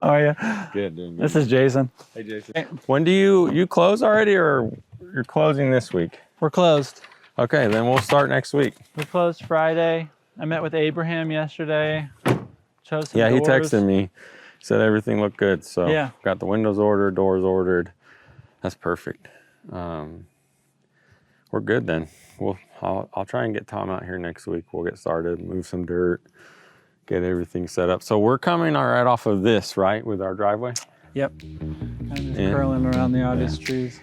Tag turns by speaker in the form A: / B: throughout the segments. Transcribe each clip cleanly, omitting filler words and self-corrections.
A: How are you?
B: Good, doing good.
A: This is Jason.
B: Hey, Jason. When do you close already, or you're closing this week?
A: We're closed.
B: Okay, then we'll start next week.
A: We closed Friday. I met with Abraham yesterday. Chose some
B: Yeah, he
A: doors.
B: texted me, said everything looked good. So
A: yeah,
B: got the windows ordered, doors ordered. That's perfect. We're good then. I'll try and get Tom out here next week. We'll get started, move some dirt, get everything set up. So we're coming right off of this, right, with our driveway?
A: Yep. Kind of just curling around the obvious trees.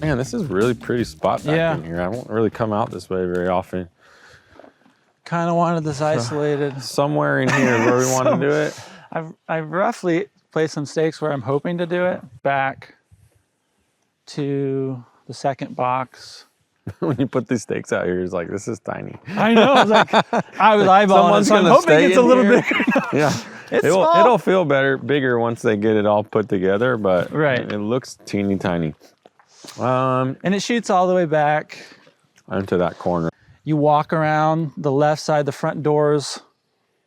B: Man, this is really pretty spot back in here. I won't really come out this way very often.
A: Kind of wanted this isolated.
B: Somewhere in here where we want to do it.
A: I've roughly placed some stakes where I'm hoping to do it. Back to the second box.
B: When you put these stakes out here, it's like, this is tiny.
A: I know. I was eyeballing it, so I'm hoping it's a little bigger.
B: Yeah. It'll feel bigger once they get it all put together, but it looks teeny tiny.
A: And it shoots all the way back
B: into that corner.
A: You walk around the left side, the front doors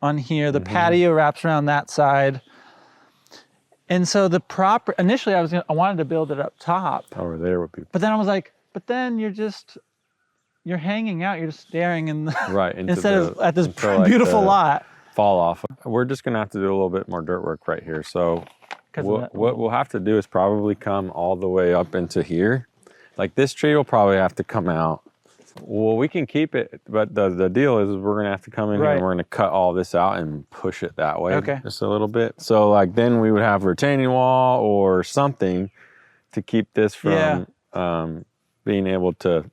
A: on here, the patio wraps around that side. And so initially I wanted to build it up top.
B: Over there would be.
A: But then I was like, but then you're hanging out, you're just staring instead of at this beautiful lot.
B: Fall off. We're just gonna have to do a little bit more dirt work right here. So what we'll have to do is probably come all the way up into here. Like this tree will probably have to come out. Well, we can keep it, but the deal is we're gonna have to come in here and we're gonna cut all this out and push it that way just a little bit. So like then we would have a retaining wall or something to keep this from being able to.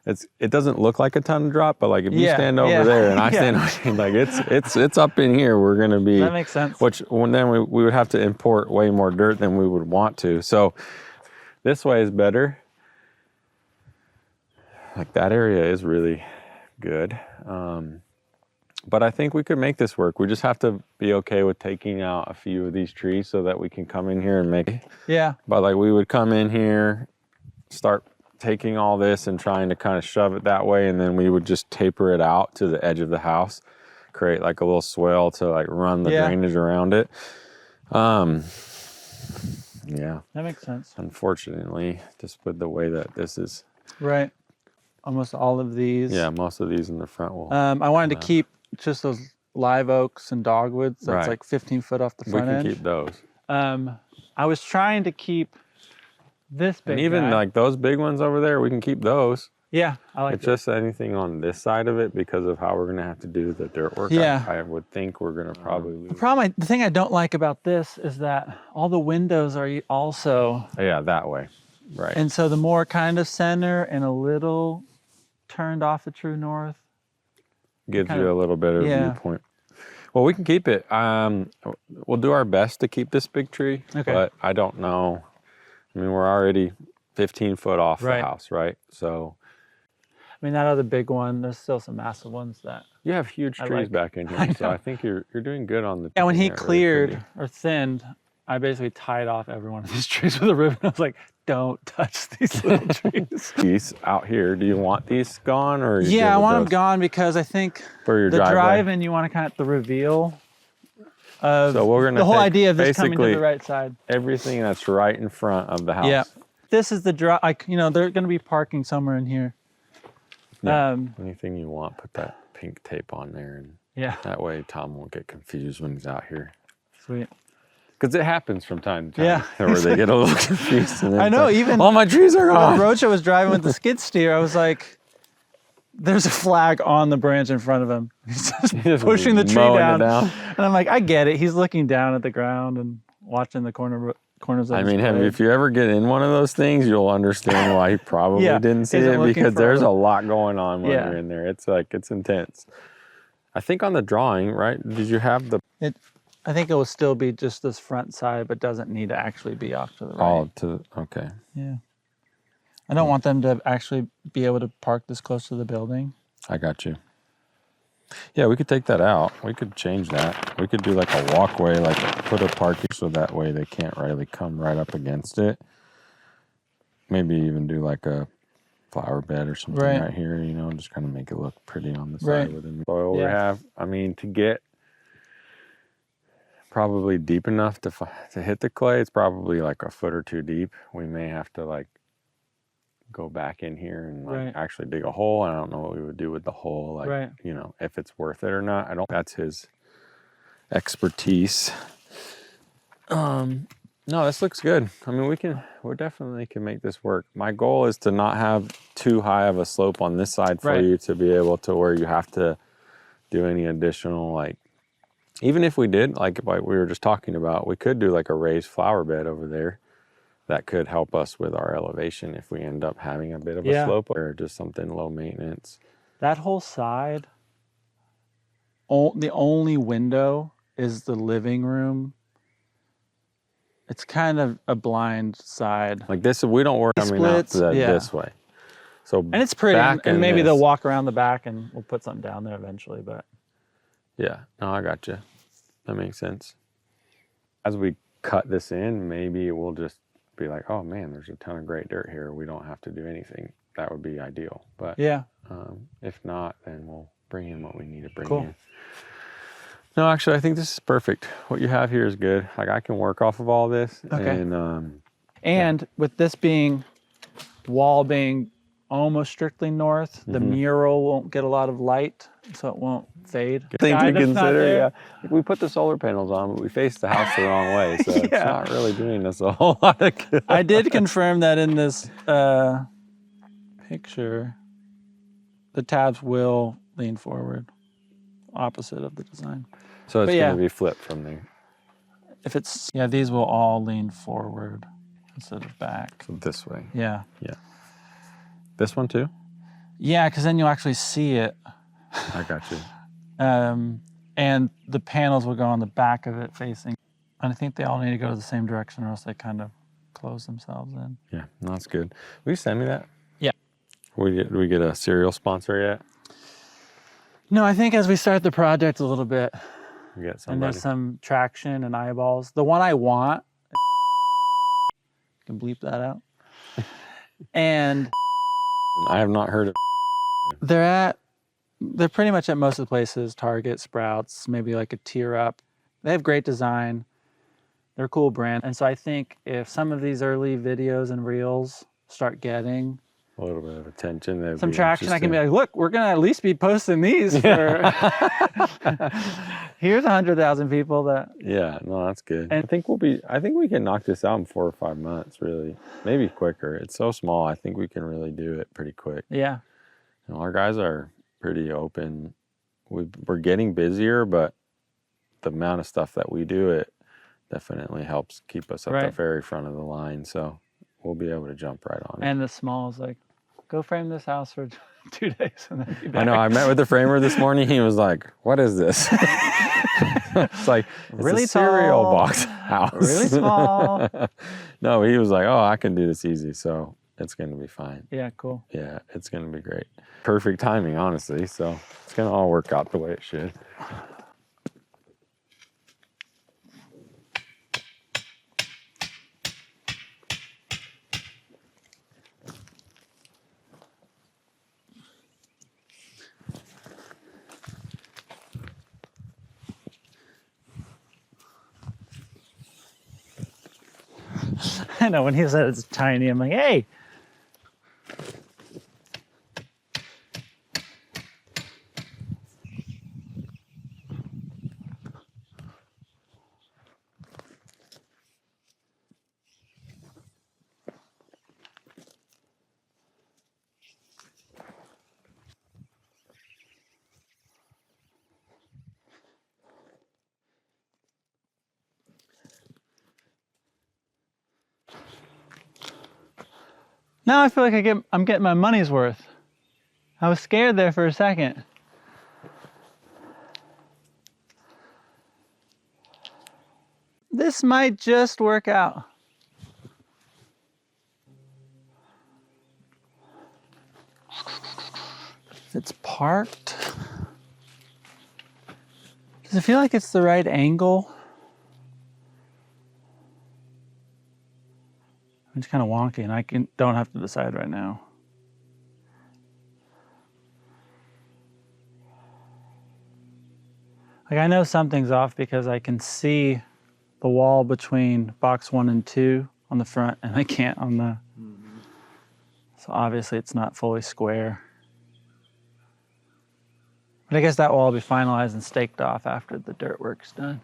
B: It doesn't look like a ton of drop, but like if you stand over there and I stand over here, like it's up in here, we're gonna be.
A: That makes sense.
B: Then we would have to import way more dirt than we would want to. So this way is better. Like that area is really good. But I think we could make this work. We just have to be okay with taking out a few of these trees so that we can come in here and make it.
A: Yeah.
B: But like we would come in here, start taking all this and trying to kind of shove it that way, and then we would just taper it out to the edge of the house, create like a little swell to like run the drainage around it. Yeah.
A: That makes sense.
B: Unfortunately, just with the way that this is.
A: Right. Almost all of these.
B: Yeah, most of these in the front will.
A: I wanted to keep just those live oaks and dogwoods. That's like 15 foot off the front edge.
B: We can keep those.
A: I was trying to keep this big
B: and even
A: guy.
B: Like those big ones over there, we can keep those.
A: Yeah, I like it.
B: It's just anything on this side of it because of how we're going to have to do the dirt work.
A: Yeah.
B: I would think we're going to probably lose.
A: The thing I don't like about this is that all the windows are also.
B: Yeah, that way. Right.
A: And so the more kind of center and a little turned off the true north
B: gives you a little bit of viewpoint. Well, we can keep it. We'll do our best to keep this big tree, but I don't know. I mean, we're already 15 foot off the house, right? So,
A: I mean, that other big one, there's still some massive ones that
B: you have huge trees back in here, so I think you're doing good on the.
A: Yeah, when he cleared or thinned, I basically tied off every one of these trees with a ribbon. I was like, don't touch these little trees.
B: These out here, do you want these gone or?
A: I want them gone because I think
B: for your
A: drive-in, you want to kind of the reveal of
B: so we're gonna
A: the whole idea of this coming to the right side.
B: Everything that's right in front of the house.
A: Yeah, this is the drive. They're going to be parking somewhere in here.
B: Yeah. Anything you want, put that pink tape on there, and that way Tom won't get confused when he's out here.
A: Sweet.
B: Because it happens from time to time, where they get a little confused. And
A: I know, even
B: all my trees are gone.
A: When Rocha was driving with the skid steer, I was like, there's a flag on the branch in front of him. He's just pushing the tree down. And I'm like, I get it. He's looking down at the ground and watching the corners of his blade.
B: If you ever get in one of those things, you'll understand why he probably didn't see it, because there's a lot going on when you're in there. It's intense. I think on the drawing, right? Did you have the...
A: I think it will still be just this front side, but doesn't need to actually be off to the right.
B: Oh, okay.
A: Yeah. I don't want them to actually be able to park this close to the building.
B: I got you. Yeah, we could take that out. We could change that. We could do like a walkway, like put a parking so that way they can't really come right up against it. Maybe even do like a flower bed or something right here, you know, just kind of make it look pretty on the side within the soil we have. I mean, to get probably deep enough to hit the clay, it's probably like a foot or two deep. We may have to like go back in here and like actually dig a hole. I don't know what we would do with the hole, like you know, if it's worth it or not. I don't, that's his expertise. No, this looks good. I mean, we definitely can make this work. My goal is to not have too high of a slope on this side for you to be able to where you have to do any additional, like, even if we did, like we were just talking about, we could do like a raised flower bed over there. That could help us with our elevation if we end up having a bit of a slope or just something low maintenance.
A: That whole side, the only window is the living room. It's kind of a blind side.
B: Like this, we don't work coming out this way. So
A: and it's pretty, and maybe they'll walk around the back and we'll put something down there eventually, but.
B: Yeah, no, I got you. That makes sense. As we cut this in, maybe we'll just be like, oh man, there's a ton of great dirt here. We don't have to do anything. That would be ideal. But if not, then we'll bring in what we need to bring in. No, actually, I think this is perfect. What you have here is good. Like I can work off of all this. Okay. And
A: with this wall being almost strictly north, the mural won't get a lot of light, so it won't fade.
B: Thing to consider, we put the solar panels on, but we faced the house the wrong way, so it's not really doing us a whole lot of good. I did confirm that in this picture, the tabs will lean forward, opposite of the design. So it's going to be flipped from there. If it's, these will all lean forward instead of back. So this way. Yeah. Yeah. This one too? Yeah, because then you'll actually see it. I got you. And the panels will go on the back of it facing. And I think they all need to go the same direction or else they kind of close themselves in. Yeah, no, that's good. Will you send me that? Yeah. Do we get a cereal sponsor yet? No, I think as we start the project a little bit, we get somebody. And there's some traction and eyeballs. The one I want, you can bleep that out. And I have not heard of. They're pretty much at most of the places, Target, Sprouts, maybe like a tier up. They have great design. They're a cool brand. And so I think if some of these early videos and reels start getting a little bit of attention, some traction, I can be like, look, we're going to at least be posting these for, here's 100,000 people that. Yeah, no, that's good. And I think we can knock this out in 4 or 5 months, really. Maybe quicker. It's so small. I think we can really do it pretty quick. Yeah. You know, our guys are pretty open. We're getting busier, but the amount of stuff that we do, it definitely helps keep us at the very front of the line. So we'll be able to jump right on it. And the small is like, go frame this house for 2 days and then be back. I know, I met with the framer this morning. He was like, what is this? It's like, it's really a cereal box house. Really small. No, he was like, oh, I can do this easy. So it's going to be fine. Yeah, cool. Yeah, it's going to be great. Perfect timing, honestly. So it's going to all work out the way it should. I know, when he said it's tiny, I'm like, hey. Now I feel like I'm getting my money's worth. I was scared there for a second. This might just work out. It's parked.
A: Does it feel like it's the right angle? It's kind of wonky, and I don't have to decide right now. Like, I know something's off because I can see the wall between box 1 and 2 on the front, and I can't on the... So obviously it's not fully square. But I guess that will all be finalized and staked off after the dirt work's done.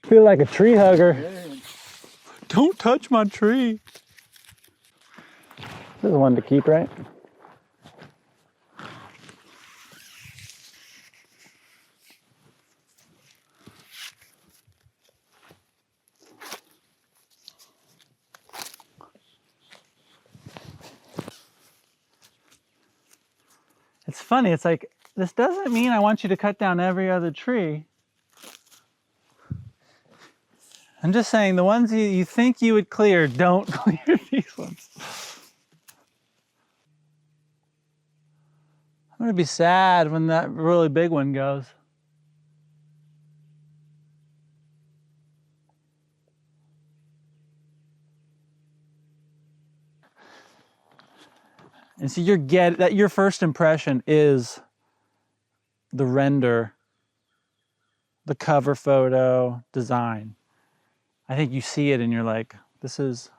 A: Feel like a tree hugger. Don't touch my tree. This is one to keep, right? It's funny, it's like, this doesn't mean I want you to cut down every other tree. I'm just saying the ones you think you would clear, don't clear these ones. I'm gonna be sad when that really big one goes. And so your first impression is the render, the cover photo, design. I think you see it and you're like, this is...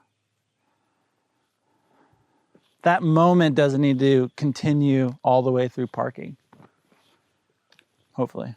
A: That moment doesn't need to continue all the way through parking. Hopefully.